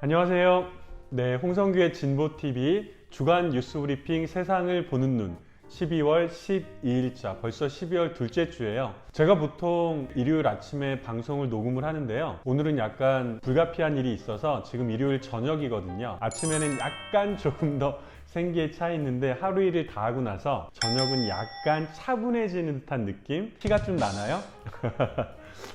안녕하세요. 네, 홍성규의 진보TV 주간 뉴스 브리핑 세상을 보는 눈 12월 12일자 벌써 12월 둘째 주예요. 제가 보통 일요일 아침에 방송을 녹음을 하는데요. 오늘은 약간 불가피한 일이 있어서 지금 일요일 저녁이거든요. 아침에는 약간 조금 더 생기에 차 있는데 하루 일을 다 하고 나서 저녁은 약간 차분해지는 듯한 느낌? 티가 좀 나나요?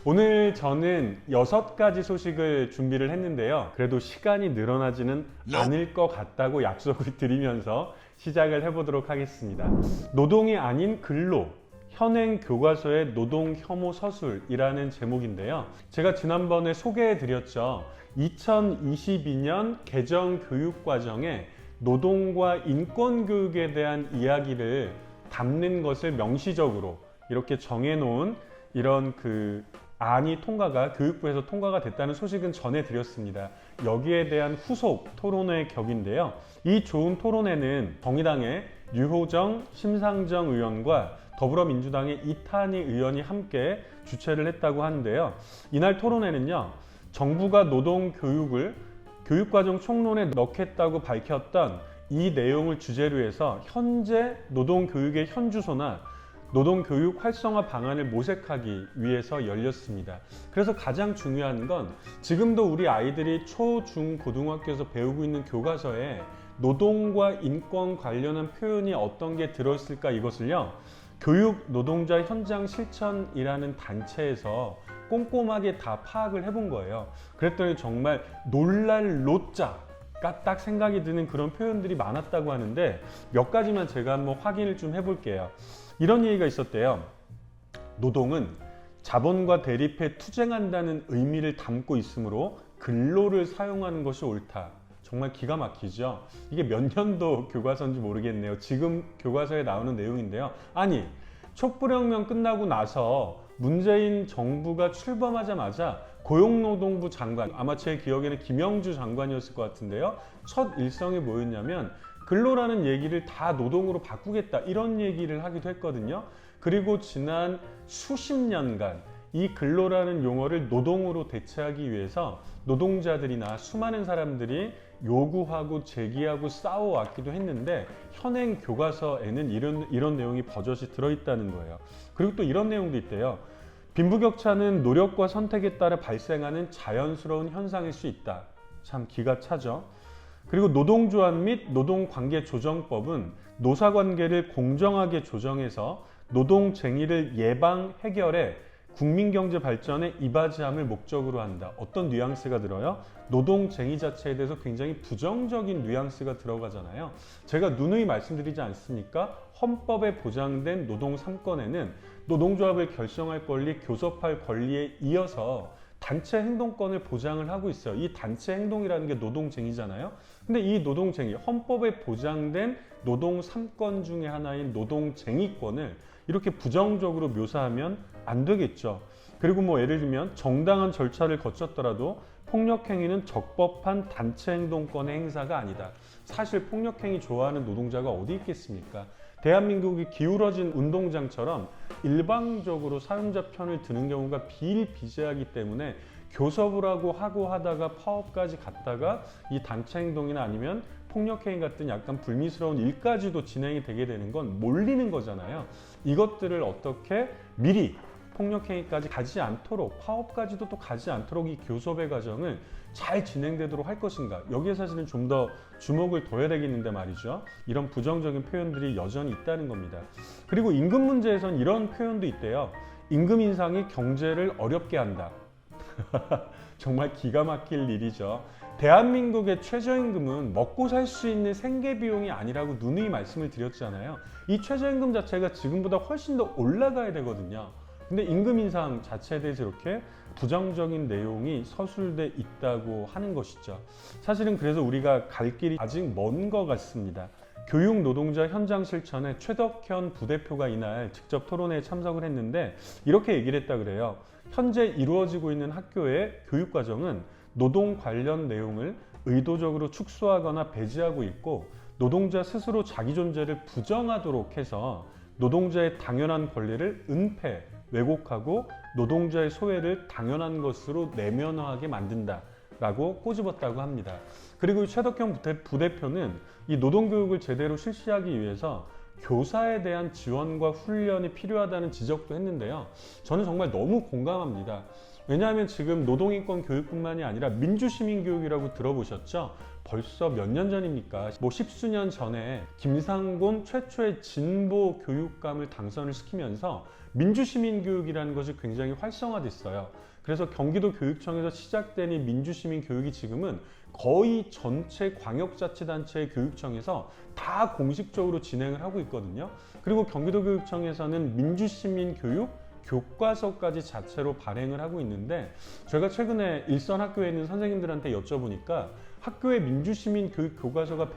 오늘 저는 6가지 소식을 준비를 했는데요. 그래도 시간이 늘어나지는 않을 것 같다고 약속을 드리면서 시작을 해보도록 하겠습니다. 노동이 아닌 근로, 현행 교과서의 노동 혐오 서술이라는 제목인데요. 제가 지난번에 소개해 드렸죠. 2022년 개정 교육과정에 노동과 인권 교육에 대한 이야기를 담는 것을 명시적으로 이렇게 정해놓은 이런 안이 교육부에서 통과가 됐다는 소식은 전해드렸습니다. 여기에 대한 후속 토론회 격인데요. 이 좋은 토론회는 정의당의 류호정, 심상정 의원과 더불어민주당의 이탄희 의원이 함께 주최를 했다고 하는데요. 이날 토론회는요, 정부가 노동교육을 교육과정 총론에 넣겠다고 밝혔던 이 내용을 주제로 해서 현재 노동교육의 현주소나 노동교육 활성화 방안을 모색하기 위해서 열렸습니다. 그래서 가장 중요한 건 지금도 우리 아이들이 초, 중, 고등학교에서 배우고 있는 교과서에 노동과 인권 관련한 표현이 어떤 게 들어있을까 이것을요, 교육 노동자 현장 실천이라는 단체에서 꼼꼼하게 다 파악을 해본 거예요. 그랬더니 정말 놀랄 노자가 딱 생각이 드는 그런 표현들이 많았다고 하는데 몇 가지만 제가 한번 확인을 좀 해볼게요. 이런 얘기가 있었대요. 노동은 자본과 대립해 투쟁한다는 의미를 담고 있으므로 근로를 사용하는 것이 옳다. 정말 기가 막히죠. 이게 몇 년도 교과서인지 모르겠네요. 지금 교과서에 나오는 내용인데요. 아니, 촛불혁명 끝나고 나서 문재인 정부가 출범하자마자 고용노동부 장관, 아마 제 기억에는 김영주 장관이었을 것 같은데요. 첫 일성이 뭐였냐면 근로라는 얘기를 다 노동으로 바꾸겠다, 이런 얘기를 하기도 했거든요. 그리고 지난 수십 년간 이 근로라는 용어를 노동으로 대체하기 위해서 노동자들이나 수많은 사람들이 요구하고 제기하고 싸워왔기도 했는데 현행 교과서에는 이런 내용이 버젓이 들어있다는 거예요. 그리고 또 이런 내용도 있대요. 빈부격차는 노력과 선택에 따라 발생하는 자연스러운 현상일 수 있다. 참 기가 차죠. 그리고 노동조합 및 노동관계조정법은 노사관계를 공정하게 조정해서 노동쟁의를 예방, 해결해 국민경제 발전에 이바지함을 목적으로 한다. 어떤 뉘앙스가 들어요? 노동쟁의 자체에 대해서 굉장히 부정적인 뉘앙스가 들어가잖아요. 제가 누누이 말씀드리지 않습니까? 헌법에 보장된 노동 3권에는 노동조합을 결성할 권리, 교섭할 권리에 이어서 단체 행동권을 보장을 하고 있어요. 이 단체 행동이라는 게 노동쟁의잖아요. 근데 이 노동쟁의, 헌법에 보장된 노동 3권 중에 하나인 노동쟁의권을 이렇게 부정적으로 묘사하면 안 되겠죠. 그리고 예를 들면 정당한 절차를 거쳤더라도 폭력행위는 적법한 단체 행동권의 행사가 아니다. 사실 폭력행위 좋아하는 노동자가 어디 있겠습니까? 대한민국이 기울어진 운동장처럼 일방적으로 사용자 편을 드는 경우가 비일비재하기 때문에 교섭을 하고 하다가 파업까지 갔다가 이 단체 행동이나 아니면 폭력행위 같은 약간 불미스러운 일까지도 진행이 되게 되는 건 몰리는 거잖아요. 이것들을 어떻게 미리 폭력행위까지 가지 않도록, 파업까지도 또 가지 않도록 이 교섭의 과정을 잘 진행되도록 할 것인가, 여기에 사실은 좀 더 주목을 둬야 되겠는데 말이죠. 이런 부정적인 표현들이 여전히 있다는 겁니다. 그리고 임금 문제에선 이런 표현도 있대요. 임금 인상이 경제를 어렵게 한다. 정말 기가 막힐 일이죠. 대한민국의 최저임금은 먹고 살 수 있는 생계비용이 아니라고 누누이 말씀을 드렸잖아요. 이 최저임금 자체가 지금보다 훨씬 더 올라가야 되거든요. 근데 임금 인상 자체에 대해서 이렇게 부정적인 내용이 서술돼 있다고 하는 것이죠. 사실은 그래서 우리가 갈 길이 아직 먼 것 같습니다. 교육 노동자 현장 실천에 최덕현 부대표가 이날 직접 토론회에 참석을 했는데 이렇게 얘기를 했다 그래요. 현재 이루어지고 있는 학교의 교육과정은 노동 관련 내용을 의도적으로 축소하거나 배제하고 있고 노동자 스스로 자기 존재를 부정하도록 해서 노동자의 당연한 권리를 왜곡하고 노동자의 소외를 당연한 것으로 내면화하게 만든다 라고 꼬집었다고 합니다. 그리고 최덕형 부대표는 이 노동교육을 제대로 실시하기 위해서 교사에 대한 지원과 훈련이 필요하다는 지적도 했는데요. 저는 정말 너무 공감합니다. 왜냐하면 지금 노동인권 교육뿐만이 아니라 민주시민교육이라고 들어보셨죠? 벌써 몇 년 전입니까? 뭐 십수년 전에 김상곤 최초의 진보 교육감을 당선을 시키면서 민주시민교육이라는 것이 굉장히 활성화됐어요. 그래서 경기도 교육청에서 시작된 이 민주시민교육이 지금은 거의 전체 광역자치단체의 교육청에서 다 공식적으로 진행을 하고 있거든요. 그리고 경기도교육청에서는 민주시민교육 교과서까지 자체로 발행을 하고 있는데, 제가 최근에 일선 학교에 있는 선생님들한테 여쭤보니까 학교에 민주시민 교육 교과서가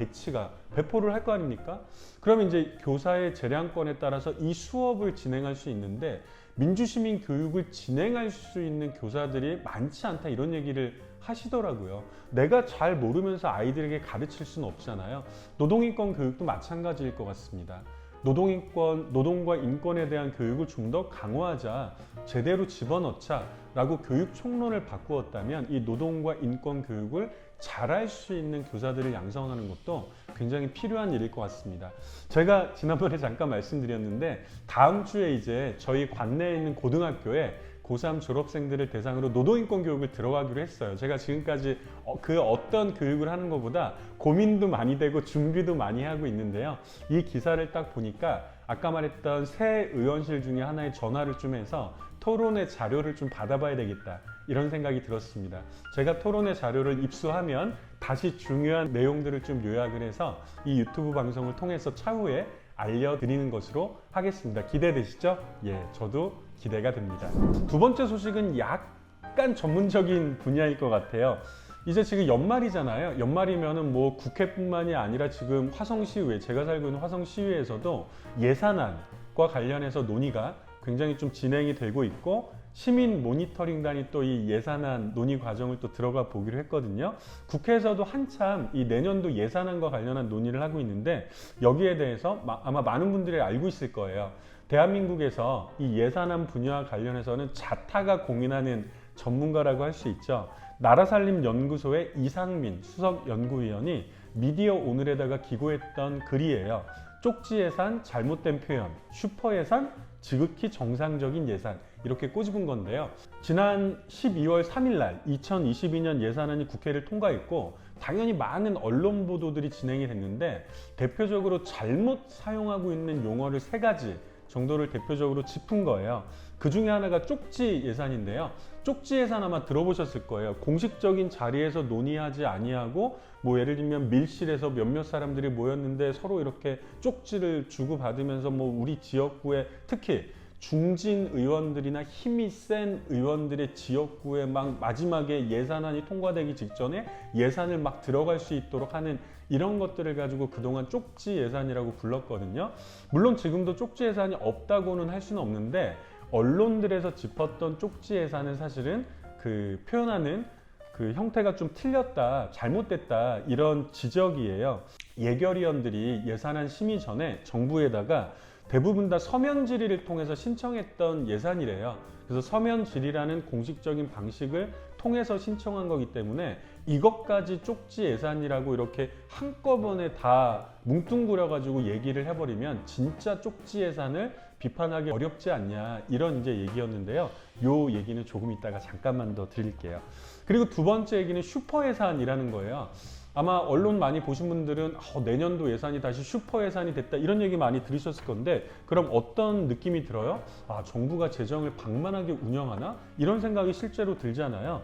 배포를 할 거 아닙니까? 그러면 이제 교사의 재량권에 따라서 이 수업을 진행할 수 있는데 민주시민 교육을 진행할 수 있는 교사들이 많지 않다, 이런 얘기를 하시더라고요. 내가 잘 모르면서 아이들에게 가르칠 수는 없잖아요. 노동인권 교육도 마찬가지일 것 같습니다. 노동과 인권에 대한 교육을 좀 더 강화하자, 제대로 집어넣자 라고 교육 총론을 바꾸었다면 이 노동과 인권 교육을 잘할 수 있는 교사들을 양성하는 것도 굉장히 필요한 일일 것 같습니다. 제가 지난번에 잠깐 말씀드렸는데 다음 주에 이제 저희 관내에 있는 고등학교에 고3 졸업생들을 대상으로 노동인권 교육을 들어가기로 했어요. 제가 지금까지 그 어떤 교육을 하는 것보다 고민도 많이 되고 준비도 많이 하고 있는데요. 이 기사를 딱 보니까 아까 말했던 새 의원실 중에 하나에 전화를 좀 해서 토론의 자료를 좀 받아봐야 되겠다, 이런 생각이 들었습니다. 제가 토론의 자료를 입수하면 다시 중요한 내용들을 좀 요약을 해서 이 유튜브 방송을 통해서 차후에 알려드리는 것으로 하겠습니다. 기대되시죠? 예, 저도 기대가 됩니다. 두 번째 소식은 약간 전문적인 분야일 것 같아요. 이제 지금 연말이잖아요. 연말이면은 뭐 국회뿐만이 아니라 지금 화성시의회, 제가 살고 있는 화성시의회에서도 예산안과 관련해서 논의가 굉장히 좀 진행이 되고 있고, 시민 모니터링단이 또 이 예산안 논의 과정을 또 들어가 보기로 했거든요. 국회에서도 한참 이 내년도 예산안과 관련한 논의를 하고 있는데, 여기에 대해서 아마 많은 분들이 알고 있을 거예요. 대한민국에서 이 예산안 분야와 관련해서는 자타가 공인하는 전문가라고 할 수 있죠. 나라살림연구소의 이상민 수석연구위원이 미디어 오늘에다가 기고했던 글이에요. 쪽지 예산, 잘못된 표현, 슈퍼 예산, 지극히 정상적인 예산, 이렇게 꼬집은 건데요. 지난 12월 3일 날 2022년 예산안이 국회를 통과했고, 당연히 많은 언론 보도들이 진행이 됐는데, 대표적으로 잘못 사용하고 있는 용어를 3가지 정도를 대표적으로 짚은 거예요. 그 중에 하나가 쪽지 예산인데요. 쪽지 예산 아마 들어보셨을 거예요. 공식적인 자리에서 논의하지 아니하고, 뭐 예를 들면 밀실에서 몇몇 사람들이 모였는데 서로 이렇게 쪽지를 주고받으면서 뭐 우리 지역구에, 특히 중진 의원들이나 힘이 센 의원들의 지역구에 막 마지막에 예산안이 통과되기 직전에 예산을 막 들어갈 수 있도록 하는 이런 것들을 가지고 그동안 쪽지 예산이라고 불렀거든요. 물론 지금도 쪽지 예산이 없다고는 할 수는 없는데, 언론들에서 짚었던 쪽지 예산은 사실은 그 표현하는 그 형태가 좀 틀렸다, 잘못됐다, 이런 지적이에요. 예결위원들이 예산안 심의 전에 정부에다가 대부분 다 서면 질의를 통해서 신청했던 예산이래요. 그래서 서면 질의라는 공식적인 방식을 통해서 신청한 거기 때문에 이것까지 쪽지 예산이라고 이렇게 한꺼번에 다 뭉뚱그려 가지고 얘기를 해버리면 진짜 쪽지 예산을 비판하기 어렵지 않냐, 이런 이제 얘기였는데요. 요 얘기는 조금 이따가 잠깐만 더 드릴게요. 그리고 두 번째 얘기는 슈퍼 예산이라는 거예요. 아마 언론 많이 보신 분들은 내년도 예산이 다시 슈퍼 예산이 됐다, 이런 얘기 많이 들으셨을 건데, 그럼 어떤 느낌이 들어요? 정부가 재정을 방만하게 운영하나? 이런 생각이 실제로 들잖아요.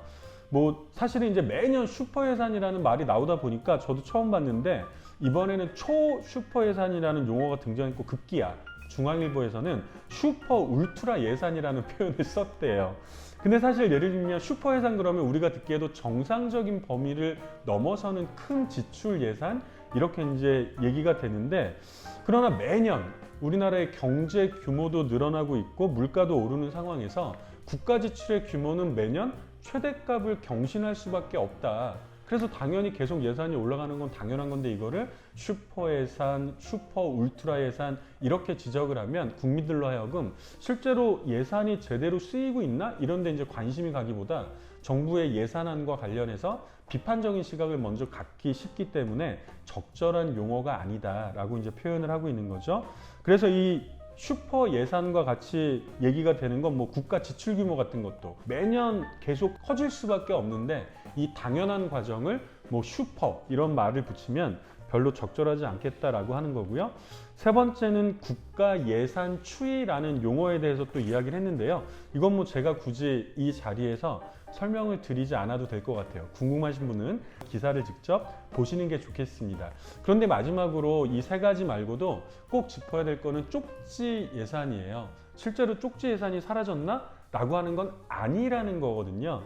뭐 사실은 이제 매년 슈퍼 예산이라는 말이 나오다 보니까 저도 처음 봤는데, 이번에는 초 슈퍼 예산이라는 용어가 등장했고, 급기야 중앙일보에서는 슈퍼 울트라 예산이라는 표현을 썼대요. 근데 사실 예를 들면 슈퍼 예산 그러면 우리가 듣기에도 정상적인 범위를 넘어서는 큰 지출 예산, 이렇게 이제 얘기가 되는데, 그러나 매년 우리나라의 경제 규모도 늘어나고 있고 물가도 오르는 상황에서 국가 지출의 규모는 매년 최대값을 경신할 수밖에 없다. 그래서 당연히 계속 예산이 올라가는 건 당연한 건데, 이거를 슈퍼 예산, 슈퍼 울트라 예산 이렇게 지적을 하면 국민들로 하여금 실제로 예산이 제대로 쓰이고 있나? 이런 데 이제 관심이 가기보다 정부의 예산안과 관련해서 비판적인 시각을 먼저 갖기 쉽기 때문에 적절한 용어가 아니다라고 이제 표현을 하고 있는 거죠. 그래서 이 슈퍼 예산과 같이 얘기가 되는 건 뭐 국가 지출 규모 같은 것도 매년 계속 커질 수밖에 없는데 이 당연한 과정을 뭐 슈퍼 이런 말을 붙이면 별로 적절하지 않겠다라고 하는 거고요. 세 번째는 국가 예산 추이라는 용어에 대해서 또 이야기를 했는데요. 이건 뭐 제가 굳이 이 자리에서 설명을 드리지 않아도 될 것 같아요. 궁금하신 분은 기사를 직접 보시는 게 좋겠습니다. 그런데 마지막으로 이 세 가지 말고도 꼭 짚어야 될 거는 쪽지 예산이에요. 실제로 쪽지 예산이 사라졌나? 라고 하는 건 아니라는 거거든요.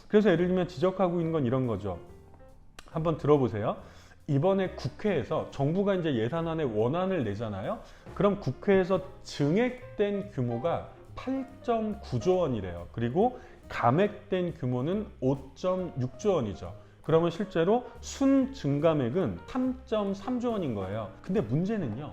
그래서 예를 들면 지적하고 있는 건 이런 거죠. 한번 들어보세요. 이번에 국회에서 정부가 이제 예산안에 원안을 내잖아요. 그럼 국회에서 증액된 규모가 8.9조 원이래요. 그리고 감액된 규모는 5.6조 원이죠. 그러면 실제로 순 증감액은 3.3조 원인 거예요. 근데 문제는요.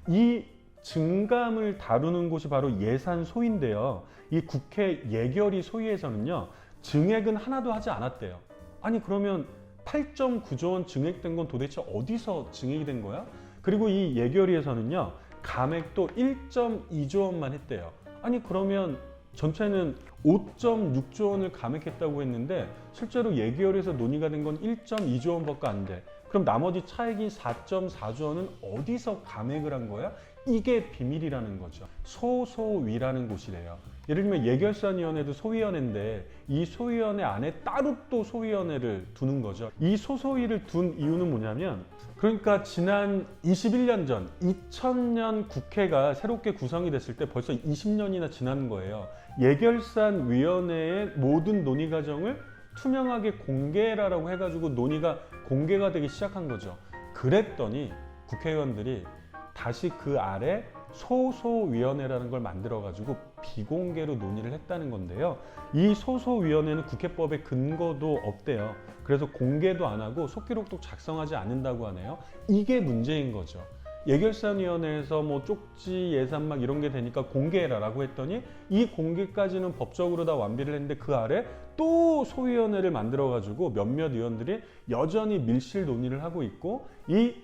이 증감을 다루는 곳이 바로 예산소인데요. 이 국회 예결위 소위에서는요. 증액은 하나도 하지 않았대요. 아니 그러면 8.9조 원 증액된 건 도대체 어디서 증액이 된 거야? 그리고 이 예결위에서는요. 감액도 1.2조 원만 했대요. 아니 그러면 전체는 5.6조 원을 감액했다고 했는데 실제로 예결위에서 논의가 된 건 1.2조 원밖에 안 돼. 그럼 나머지 차액인 4.4조 원은 어디서 감액을 한 거야? 이게 비밀이라는 거죠. 소소위라는 곳이래요. 예를 들면 예결산위원회도 소위원회인데 이 소위원회 안에 따로 또 소위원회를 두는 거죠. 이 소소위를 둔 이유는 뭐냐면 그러니까 지난 21년 전 2000년 국회가 새롭게 구성이 됐을 때 벌써 20년이나 지난 거예요. 예결산위원회의 모든 논의 과정을 투명하게 공개라고 해가지고 논의가 공개가 되기 시작한 거죠. 그랬더니 국회의원들이 다시 그 아래 소소위원회라는 걸 만들어가지고 비공개로 논의를 했다는 건데요. 이 소소위원회는 국회법에 근거도 없대요. 그래서 공개도 안 하고 속기록도 작성하지 않는다고 하네요. 이게 문제인 거죠. 예결산위원회에서 뭐 쪽지 예산 막 이런 게 되니까 공개해라라고 했더니 이 공개까지는 법적으로 다 완비를 했는데 그 아래 또 소위원회를 만들어가지고 몇몇 의원들이 여전히 밀실 논의를 하고 있고 이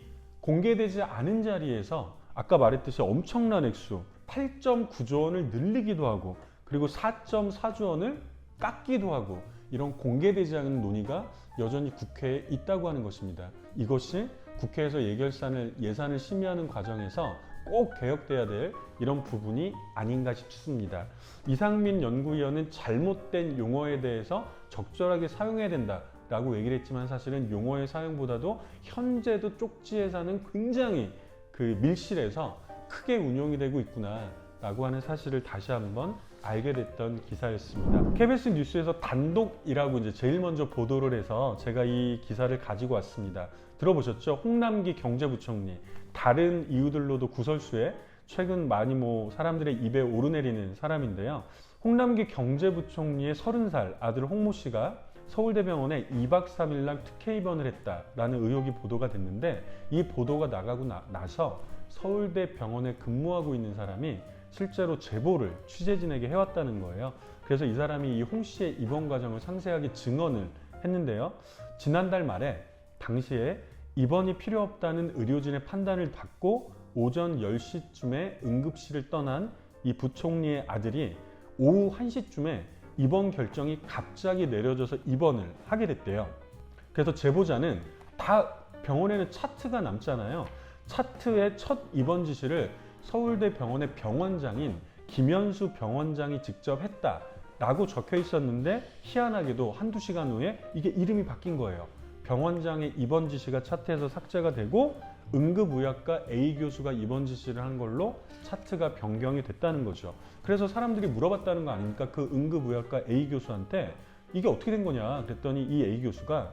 공개되지 않은 자리에서 아까 말했듯이 엄청난 액수 8.9조 원을 늘리기도 하고 그리고 4.4조 원을 깎기도 하고 이런 공개되지 않은 논의가 여전히 국회에 있다고 하는 것입니다. 이것이 국회에서 예산을 심의하는 과정에서 꼭 개혁돼야 될 이런 부분이 아닌가 싶습니다. 이상민 연구위원은 잘못된 용어에 대해서 적절하게 사용해야 된다. 라고 얘기를 했지만 사실은 용어의 사용보다도 현재도 쪽지 예산은 굉장히 밀실해서 크게 운용이 되고 있구나 라고 하는 사실을 다시 한번 알게 됐던 기사였습니다. KBS 뉴스에서 단독이라고 이제 제일 먼저 보도를 해서 제가 이 기사를 가지고 왔습니다. 들어보셨죠? 홍남기 경제부총리 다른 이유들로도 구설수에 최근 많이 뭐 사람들의 입에 오르내리는 사람인데요. 홍남기 경제부총리의 30살 아들 홍모 씨가 서울대병원에 2박 3일날 특혜 입원을 했다라는 의혹이 보도가 됐는데 이 보도가 나가고 나서 서울대병원에 근무하고 있는 사람이 실제로 제보를 취재진에게 해왔다는 거예요. 그래서 이 사람이 이 홍 씨의 입원 과정을 상세하게 증언을 했는데요. 지난달 말에 당시에 입원이 필요 없다는 의료진의 판단을 받고 오전 10시쯤에 응급실을 떠난 이 부총리의 아들이 오후 1시쯤에 입원 결정이 갑자기 내려져서 입원을 하게 됐대요. 그래서 제보자는 다 병원에는 차트가 남잖아요. 차트에 첫 입원 지시를 서울대 병원의 병원장인 김현수 병원장이 직접 했다라고 적혀 있었는데 희한하게도 한두 시간 후에 이게 이름이 바뀐 거예요. 병원장의 입원 지시가 차트에서 삭제가 되고 응급의학과 A 교수가 입원 지시를 한 걸로 차트가 변경이 됐다는 거죠. 그래서 사람들이 물어봤다는 거 아닙니까? 그 응급의학과 A 교수한테 이게 어떻게 된 거냐 그랬더니 이 A 교수가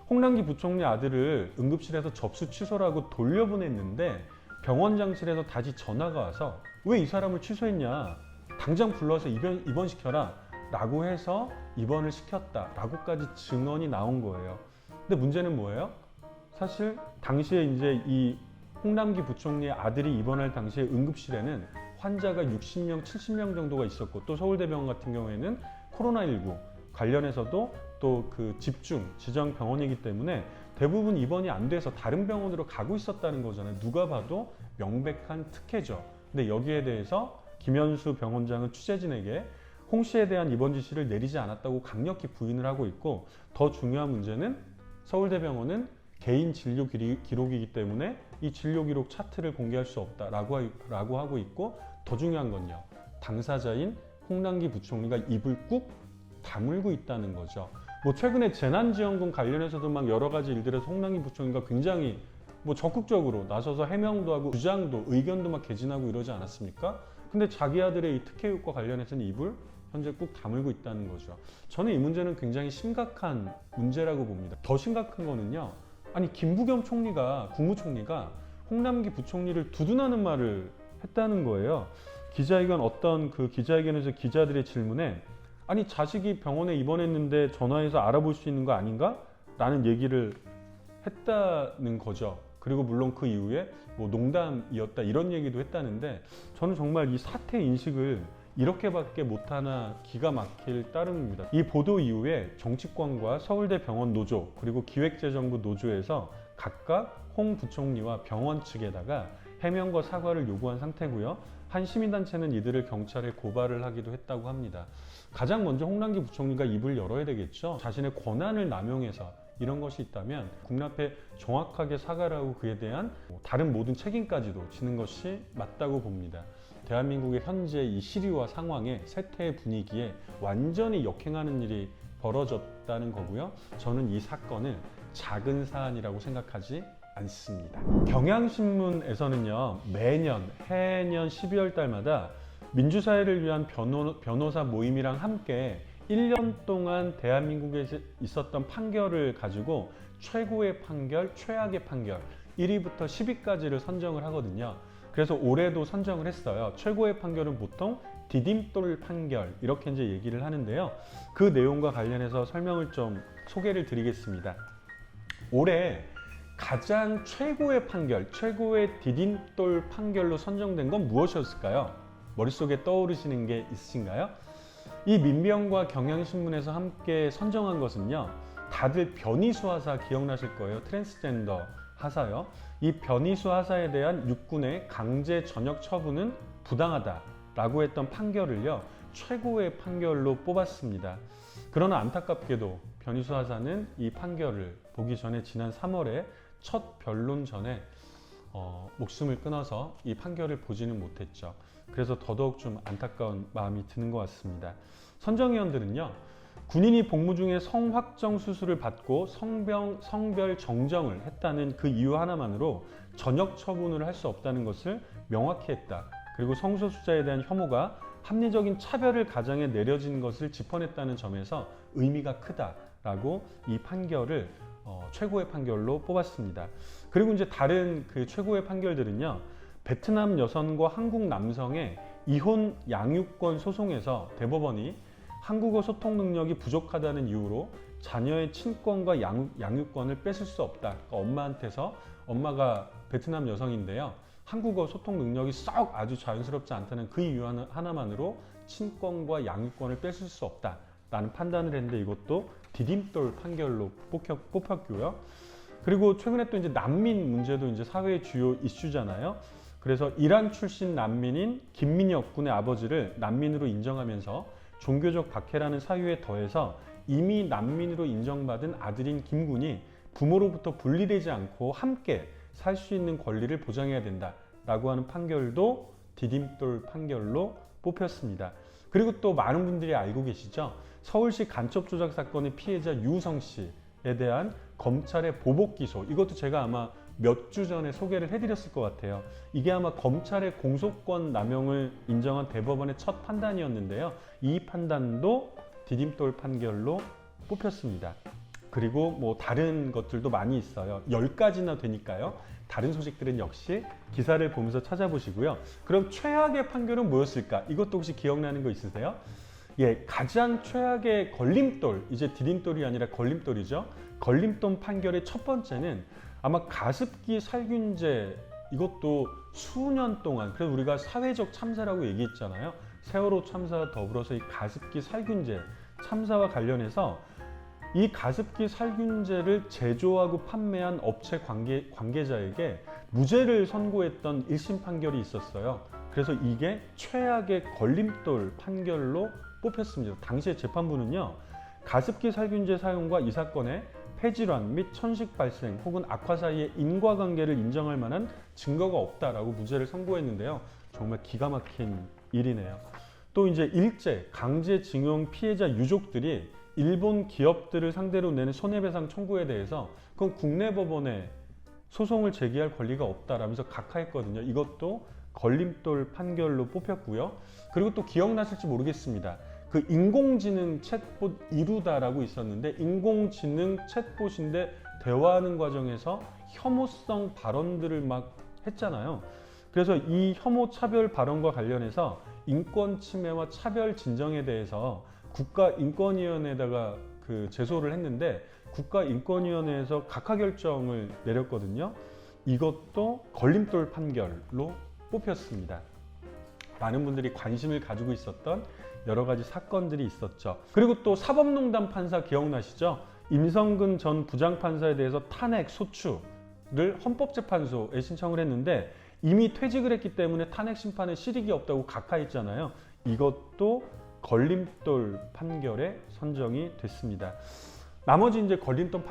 홍남기 부총리 아들을 응급실에서 접수 취소라고 돌려보냈는데 병원장실에서 다시 전화가 와서 왜 이 사람을 취소했냐 당장 불러서 입원시켜라 라고 해서 입원을 시켰다 라고까지 증언이 나온 거예요. 근데 문제는 뭐예요? 사실 당시에 이제 이 홍남기 부총리의 아들이 입원할 당시에 응급실에는 환자가 60명, 70명 정도가 있었고 또 서울대병원 같은 경우에는 코로나19 관련해서도 또 그 집중 지정 병원이기 때문에 대부분 입원이 안 돼서 다른 병원으로 가고 있었다는 거잖아요. 누가 봐도 명백한 특혜죠. 근데 여기에 대해서 김현수 병원장은 취재진에게 홍 씨에 대한 입원 지시를 내리지 않았다고 강력히 부인을 하고 있고, 더 중요한 문제는 서울대병원은 개인 진료 기록이기 때문에 이 진료 기록 차트를 공개할 수 없다라고 하고 있고, 더 중요한 건요, 당사자인 홍남기 부총리가 입을 꾹 다물고 있다는 거죠. 뭐 최근에 재난지원금 관련해서도 막 여러 가지 일들에서 홍남기 부총리가 굉장히 뭐 적극적으로 나서서 해명도 하고 주장도 의견도 막 개진하고 이러지 않았습니까? 근데 자기 아들의 이 특혜육과 관련해서는 입을 현재 꾹 다물고 있다는 거죠. 저는 이 문제는 굉장히 심각한 문제라고 봅니다. 더 심각한 거는요, 아니 김부겸 총리가, 국무총리가 홍남기 부총리를 두둔하는 말을 했다는 거예요. 기자회견, 어떤 그 기자회견에서 기자들의 질문에 아니 자식이 병원에 입원했는데 전화해서 알아볼 수 있는 거 아닌가? 라는 얘기를 했다는 거죠. 그리고 물론 그 이후에 뭐 농담이었다 이런 얘기도 했다는데, 저는 정말 이 사태 인식을 이렇게밖에 못하나 기가 막힐 따름입니다. 이 보도 이후에 정치권과 서울대병원 노조 그리고 기획재정부 노조에서 각각 홍 부총리와 병원 측에다가 해명과 사과를 요구한 상태고요. 한 시민단체는 이들을 경찰에 고발을 하기도 했다고 합니다. 가장 먼저 홍남기 부총리가 입을 열어야 되겠죠. 자신의 권한을 남용해서 이런 것이 있다면 국민 앞에 정확하게 사과를 하고 그에 대한 다른 모든 책임까지도 지는 것이 맞다고 봅니다. 대한민국의 현재 이 시류와 상황에, 세태의 분위기에 완전히 역행하는 일이 벌어졌다는 거고요. 저는 이 사건을 작은 사안이라고 생각하지 않습니다. 경향신문에서는요, 매년 해년 12월 달마다 민주사회를 위한 변호사 모임이랑 함께 1년 동안 대한민국에 있었던 판결을 가지고 최고의 판결, 최악의 판결 1위부터 10위까지를 선정을 하거든요. 그래서 올해도 선정을 했어요. 최고의 판결은 보통 디딤돌 판결 이렇게 이제 얘기를 하는데요. 그 내용과 관련해서 설명을 좀 소개를 드리겠습니다. 올해 가장 최고의 판결, 최고의 디딤돌 판결로 선정된 건 무엇이었을까요? 머릿속에 떠오르시는 게 있으신가요? 이 민병과 경향신문에서 함께 선정한 것은요, 다들 변희수 하사 기억나실 거예요. 트랜스젠더 하사요. 이 변희수 하사에 대한 육군의 강제 전역 처분은 부당하다라고 했던 판결을요, 최고의 판결로 뽑았습니다. 그러나 안타깝게도 변희수 하사는 이 판결을 보기 전에 지난 3월에 첫 변론 전에 목숨을 끊어서 이 판결을 보지는 못했죠. 그래서 더더욱 좀 안타까운 마음이 드는 것 같습니다. 선정위원들은요, 군인이 복무 중에 성확정 수술을 받고 성별 정정을 했다는 그 이유 하나만으로 전역 처분을 할 수 없다는 것을 명확히 했다. 그리고 성소수자에 대한 혐오가 합리적인 차별을 가장해 내려진 것을 짚어냈다는 점에서 의미가 크다라고 이 판결을 최고의 판결로 뽑았습니다. 그리고 이제 다른 그 최고의 판결들은요, 베트남 여성과 한국 남성의 이혼 양육권 소송에서 대법원이 한국어 소통 능력이 부족하다는 이유로 자녀의 친권과 양육권을 뺏을 수 없다. 그러니까 엄마한테서, 엄마가 베트남 여성인데요, 한국어 소통 능력이 썩 아주 자연스럽지 않다는 그 이유 하나만으로 친권과 양육권을 뺏을 수 없다라는 판단을 했는데, 이것도 디딤돌 판결로 뽑혔고요. 그리고 최근에 또 이제 난민 문제도 이제 사회의 주요 이슈잖아요. 그래서 이란 출신 난민인 김민혁 군의 아버지를 난민으로 인정하면서 종교적 박해라는 사유에 더해서 이미 난민으로 인정받은 아들인 김 군이 부모로부터 분리되지 않고 함께 살 수 있는 권리를 보장해야 된다라고 하는 판결도 디딤돌 판결로 뽑혔습니다. 그리고 또 많은 분들이 알고 계시죠? 서울시 간첩 조작 사건의 피해자 유우성 씨에 대한 검찰의 보복 기소, 이것도 제가 아마 몇 주 전에 소개를 해드렸을 것 같아요. 이게 아마 검찰의 공소권 남용을 인정한 대법원의 첫 판단이었는데요. 이 판단도 디딤돌 판결로 뽑혔습니다. 그리고 뭐 다른 것들도 많이 있어요. 10가지나 되니까요. 다른 소식들은 역시 기사를 보면서 찾아보시고요. 그럼 최악의 판결은 뭐였을까? 이것도 혹시 기억나는 거 있으세요? 예, 가장 최악의 걸림돌, 이제 디딤돌이 아니라 걸림돌이죠. 걸림돌 판결의 첫 번째는 아마 가습기 살균제, 이것도 수년 동안, 그래서 우리가 사회적 참사라고 얘기했잖아요. 세월호 참사와 더불어서 이 가습기 살균제 참사와 관련해서 이 가습기 살균제를 제조하고 판매한 업체 관계자에게 무죄를 선고했던 1심 판결이 있었어요. 그래서 이게 최악의 걸림돌 판결로 뽑혔습니다. 당시의 재판부는요, 가습기 살균제 사용과 이 사건의 폐질환 및 천식 발생 혹은 악화 사이의 인과관계를 인정할 만한 증거가 없다라고 무죄를 선고했는데요. 정말 기가 막힌 일이네요. 또 이제 일제 강제징용 피해자 유족들이 일본 기업들을 상대로 내는 손해배상 청구에 대해서 그건 국내 법원에 소송을 제기할 권리가 없다라면서 각하했거든요. 이것도 걸림돌 판결로 뽑혔고요. 그리고 또 기억나실지 모르겠습니다. 그 인공지능 챗봇 이루다라고 있었는데, 인공지능 챗봇인데 대화하는 과정에서 혐오성 발언들을 막 했잖아요. 그래서 이 혐오 차별 발언과 관련해서 인권 침해와 차별 진정에 대해서 국가인권위원회에다가 제소를 했는데, 국가인권위원회에서 각하 결정을 내렸거든요. 이것도 걸림돌 판결로 뽑혔습니다. 많은 분들이 관심을 가지고 있었던 여러 가지 사건들이 있었죠. 그리고 또 사법농단 판사 기억나시죠? 임성근 전 부장판사에 대해서 탄핵 소추를 헌법재판소에 신청을 했는데 이미 퇴직을 했기 때문에 탄핵 심판에 실익이 없다고 각하했잖아요. 이것도 걸림돌 판결에 선정이 됐습니다. 나머지 이제 걸림돌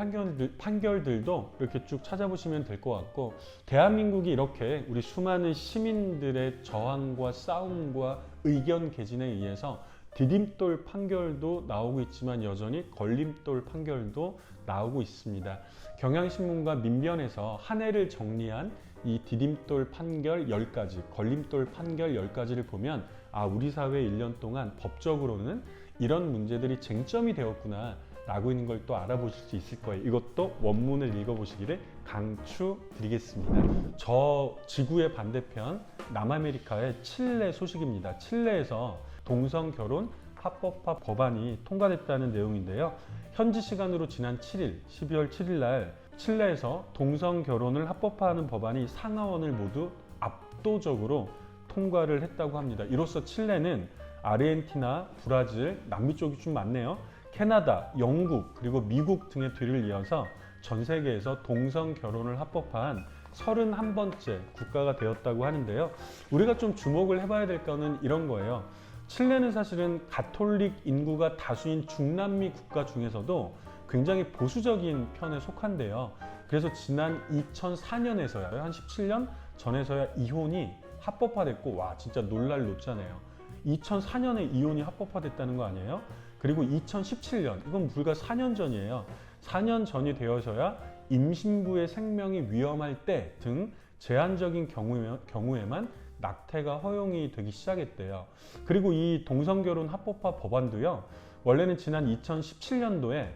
판결들도 이렇게 쭉 찾아보시면 될 것 같고, 대한민국이 이렇게 우리 수많은 시민들의 저항과 싸움과 의견 개진에 의해서 디딤돌 판결도 나오고 있지만 여전히 걸림돌 판결도 나오고 있습니다. 경향신문과 민변에서 한 해를 정리한 이 디딤돌 판결 10가지, 걸림돌 판결 10가지를 보면 우리 사회 1년 동안 법적으로는 이런 문제들이 쟁점이 되었구나 라고 있는 걸 또 알아보실 수 있을 거예요. 이것도 원문을 읽어보시기를 강추드리겠습니다. 저 지구의 반대편 남아메리카의 칠레 소식입니다. 칠레에서 동성결혼 합법화 법안이 통과됐다는 내용인데요. 현지 시간으로 지난 7일, 12월 7일 날 칠레에서 동성결혼을 합법화하는 법안이 상하원을 모두 압도적으로 통과를 했다고 합니다. 이로써 칠레는 아르헨티나, 브라질, 남미 쪽이 좀 많네요. 캐나다, 영국, 그리고 미국 등의 뒤를 이어서 전 세계에서 동성 결혼을 합법화한 31번째 국가가 되었다고 하는데요. 우리가 좀 주목을 해봐야 될 거는 이런 거예요. 칠레는 사실은 가톨릭 인구가 다수인 중남미 국가 중에서도 굉장히 보수적인 편에 속한데요. 그래서 지난 2004년에서야, 한 17년 전에서야 이혼이 합법화됐고, 와 진짜 놀랄 노짜네요. 2004년에 이혼이 합법화됐다는 거 아니에요? 그리고 2017년, 이건 불과 4년 전이에요. 4년 전이 되어서야 임신부의 생명이 위험할 때 등 제한적인 경우에만 낙태가 허용이 되기 시작했대요. 그리고 이 동성결혼 합법화 법안도요, 원래는 지난 2017년도에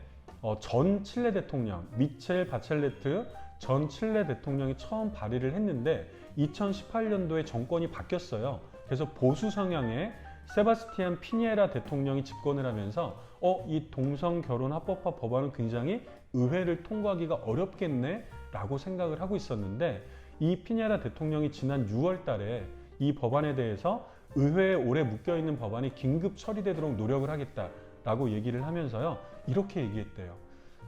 전 칠레 대통령 미첼 바첼레트 전 칠레 대통령이 처음 발의를 했는데 2018년도에 정권이 바뀌었어요. 그래서 보수 성향의 세바스티안 피니에라 대통령이 집권을 하면서 이 동성결혼 합법화 법안은 굉장히 의회를 통과하기가 어렵겠네 라고 생각을 하고 있었는데, 이 피니에라 대통령이 지난 6월 달에 이 법안에 대해서 의회에 오래 묶여있는 법안이 긴급 처리되도록 노력을 하겠다라고 얘기를 하면서요, 이렇게 얘기했대요.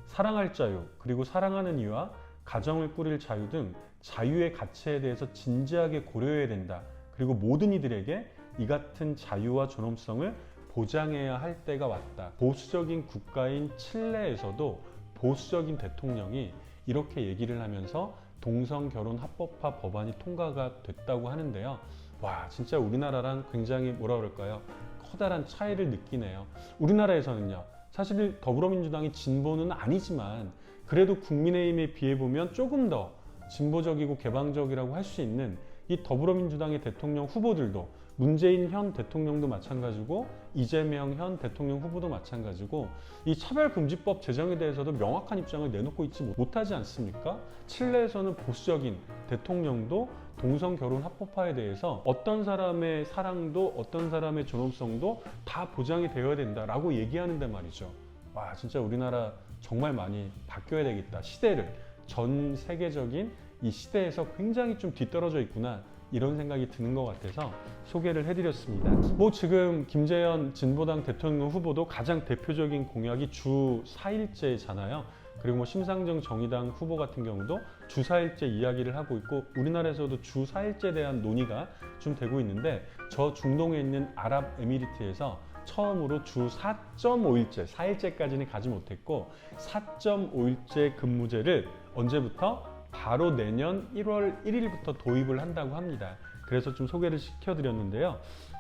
사랑할 자유, 그리고 사랑하는 이와 가정을 꾸릴 자유 등 자유의 가치에 대해서 진지하게 고려해야 된다. 그리고 모든 이들에게 이 같은 자유와 존엄성을 보장해야 할 때가 왔다. 보수적인 국가인 칠레에서도 보수적인 대통령이 이렇게 얘기를 하면서 동성결혼 합법화 법안이 통과가 됐다고 하는데요. 와, 진짜 우리나라랑 굉장히 뭐라 그럴까요? 커다란 차이를 느끼네요. 우리나라에서는요, 사실 더불어민주당이 진보는 아니지만 그래도 국민의힘에 비해 보면 조금 더 진보적이고 개방적이라고 할 수 있는 이 더불어민주당의 대통령 후보들도, 문재인 현 대통령도 마찬가지고 이재명 현 대통령 후보도 마찬가지고 이 차별금지법 제정에 대해서도 명확한 입장을 내놓고 있지 못하지 않습니까? 칠레에서는 보수적인 대통령도 동성결혼 합법화에 대해서 어떤 사람의 사랑도 어떤 사람의 존엄성도 다 보장이 되어야 된다라고 얘기하는데 말이죠. 와, 진짜 우리나라 정말 많이 바뀌어야 되겠다. 시대를, 전 세계적인 이 시대에서 굉장히 좀 뒤떨어져 있구나 이런 생각이 드는 것 같아서 소개를 해드렸습니다. 뭐 지금 김재현 진보당 대통령 후보도 가장 대표적인 공약이 주 4일제잖아요. 그리고 뭐 심상정 정의당 후보 같은 경우도 주 4일제 이야기를 하고 있고, 우리나라에서도 주 4일제에 대한 논의가 좀 되고 있는데, 저 중동에 있는 아랍에미리트에서 처음으로 주 4.5일제, 4일제까지는 가지 못했고 4.5일제 근무제를 언제부터? 바로 내년 1월 1일부터 도입을 한다고 합니다. 그래서 좀 소개를 시켜드렸는데요.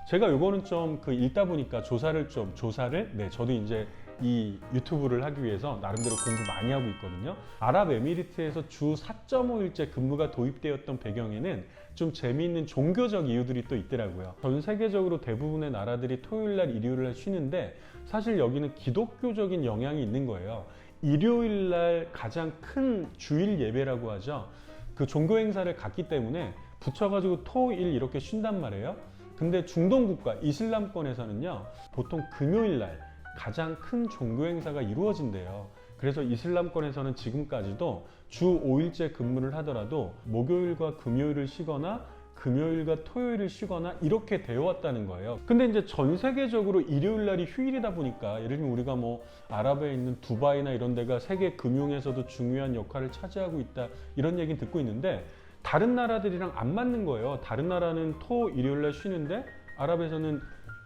제가 요거는 좀 읽다 보니까 조사를 저도 이제 이 유튜브를 하기 위해서 나름대로 공부 많이 하고 있거든요. 아랍에미리트에서 주 4.5일제 근무가 도입되었던 배경에는 좀 재미있는 종교적 이유들이 또 있더라고요. 전 세계적으로 대부분의 나라들이 토요일날, 일요일날 쉬는데 사실 여기는 기독교적인 영향이 있는 거예요. 일요일날 가장 큰 주일 예배라고 하죠. 그 종교 행사를 갖기 때문에 붙여가지고 토, 일 이렇게 쉰단 말이에요. 근데 중동 국가, 이슬람권에서는요, 보통 금요일날 가장 큰 종교 행사가 이루어진대요. 그래서 이슬람권에서는 지금까지도 주 5일제 근무를 하더라도 목요일과 금요일을 쉬거나 금요일과 토요일을 쉬거나 이렇게 되어 왔다는 거예요. 근데 이제 전 세계적으로 일요일 날이 휴일이다 보니까, 예를 들면 우리가 뭐 아랍에 있는 두바이나 이런 데가 세계 금융에서도 중요한 역할을 차지하고 있다, 이런 얘기는 듣고 있는데 다른 나라들이랑 안 맞는 거예요. 다른 나라는 토, 일요일 날 쉬는데 아랍에서는,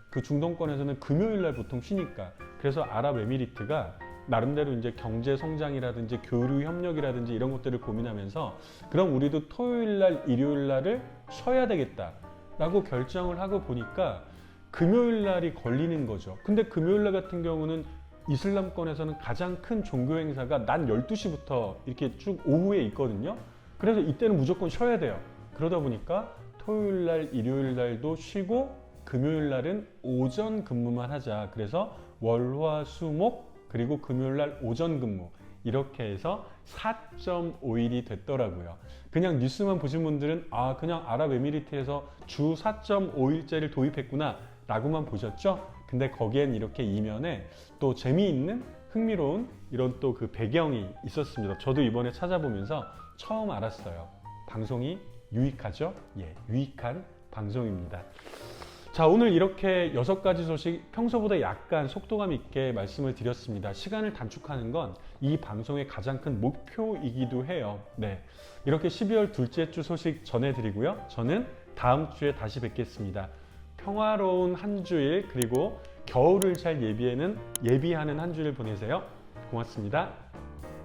그 중동권에서는 금요일 날 보통 쉬니까. 그래서 아랍에미리트가 나름대로 이제 경제 성장이라든지 교류 협력이라든지 이런 것들을 고민하면서, 그럼 우리도 토요일 날, 일요일 날을 쉬어야 되겠다라고 결정을 하고 보니까 금요일 날이 걸리는 거죠. 근데 금요일 날 같은 경우는 이슬람권에서는 가장 큰 종교 행사가 낮 12시부터 이렇게 쭉 오후에 있거든요. 그래서 이때는 무조건 쉬어야 돼요. 그러다 보니까 토요일 날, 일요일 날도 쉬고 금요일 날은 오전 근무만 하자. 그래서 월, 화, 수, 목 그리고 금요일 날 오전 근무, 이렇게 해서 4.5일이 됐더라고요. 그냥 뉴스만 보신 분들은 그냥 아랍에미리트에서 주 4.5일제를 도입했구나 라고만 보셨죠? 근데 거기엔 이렇게 이면에 또 재미있는, 흥미로운 이런 또 그 배경이 있었습니다. 저도 이번에 찾아보면서 처음 알았어요. 방송이 유익하죠? 예, 유익한 방송입니다. 자, 오늘 이렇게 6가지 소식, 평소보다 약간 속도감 있게 말씀을 드렸습니다. 시간을 단축하는 건 이 방송의 가장 큰 목표이기도 해요. 네, 이렇게 12월 둘째 주 소식 전해드리고요. 저는 다음 주에 다시 뵙겠습니다. 평화로운 한 주일, 그리고 겨울을 잘 예비하는 한 주일 보내세요. 고맙습니다.